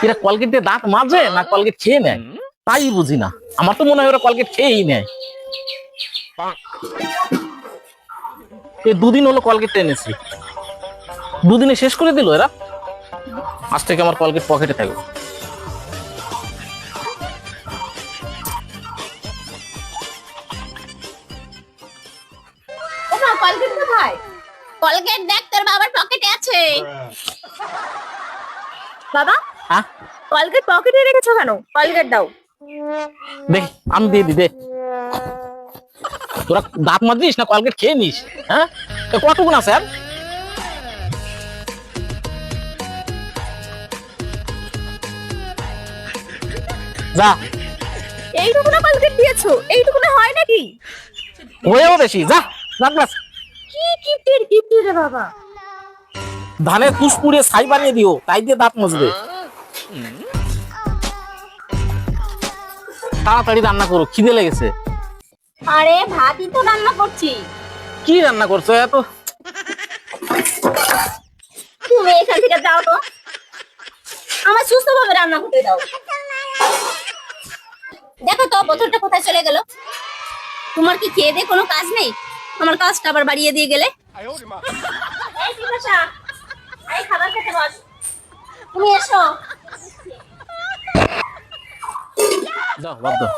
এরা কলগেট দিয়ে দাঁত মাজে না কলগেট খেয়ে নেয় তাই বুঝি না। আমার তো মনে হয় ওরা কলগেট খেয়েই নেয়। এই দুদিন হলো কলগেট এনেছি, দুদিনে শেষ করে দিল এরা। আজ থেকে আমার কলগেট পকেটে থাকবে। কলগেট কোথায়? কলগেট দেখ তোর বাবার পকেটে আছে। বাবা, হ্যাঁ কলগেট পকেটে রেখেছো কেন? কলগেট দাও। দেখ আমি দিয়ে দি দে। তোরা দাঁত মাজছিস না কলগেট খেয়ে নিস? হ্যাঁ কতক্ষণ আছে আর? যা। এইটুকুনা কলগেট দিয়েছো? এইটুকুনা হয় নাকি? হয়েও বেশি, যা যা ক্লাস। কি কিপ্টের কিপ্টি রে বাবা। ধানের তুষ পুড়িয়ে ছাই বানিয়ে দিও, তাই দিয়ে দাঁত মাজবে। তাড়াতাড়ি রান্না করো, খিদে লেগেছে। আরে ভাতই তো রান্না করছি। কি রান্না করছো এত? তুমি এখান থেকে যাও তো, আমার সুস্থভাবে রান্না করতে দাও। দেখো তো বোতলটা কোথায় চলে গেল? তোমার কি খেয়ে দিয়ে কোনো কাজ নেই? আমার কাজটা আবার বাড়িয়ে দিয়ে গেলে। এই বিপাশা, এই খাবার খেতে বস। তুমি এসো। যাও বাদ দাও।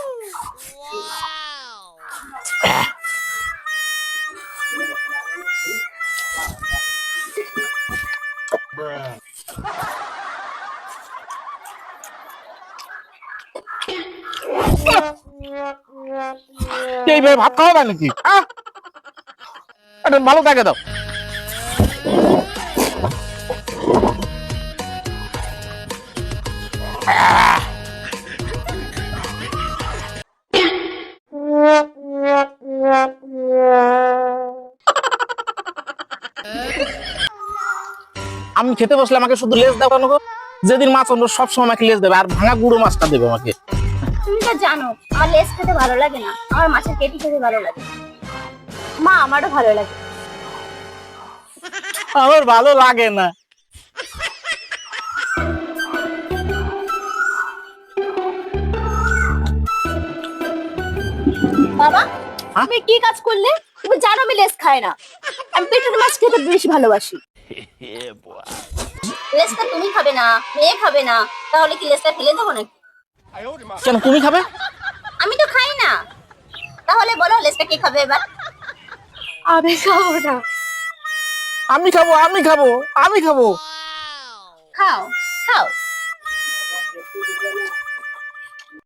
এইভাবে ভাত খাওয়া যায় নাকি? ভালো থাকে দাও। আমি খেতে বসলে আমাকে শুধু লেজ দাও কেন গো? যেদিন মাছ আনবো সবসময় আমাকে লেজ দেবে, আর ভাঙা গুঁড়ো মাছটা দেবে আমাকে। তুমি তো জানো আমার লেজ খেতে ভালো লাগে না, আমার মাছের পেটি খেতে ভালো লাগে। মা, আমারও ভালো লাগে। আমার ভালো লাগে না। বাবা, তুমি কি কাজ করলে? তুমি জানো আমি লেজ খাই না, আমি পেটের মাছ খেতে বেশি ভালোবাসি। লেজটা তুমি খাবে না, মেয়ে খাবে না, তাহলে কি লেজটা ফেলে দেবো নাকি? কেন তুমি খাবে? আমি তো খাই না, তাহলে বলো লেজটা কে খাবে এবার? আমি খাবো না। আমি খাবো, আমি খাবো, আমি খাবো। খাও খাও।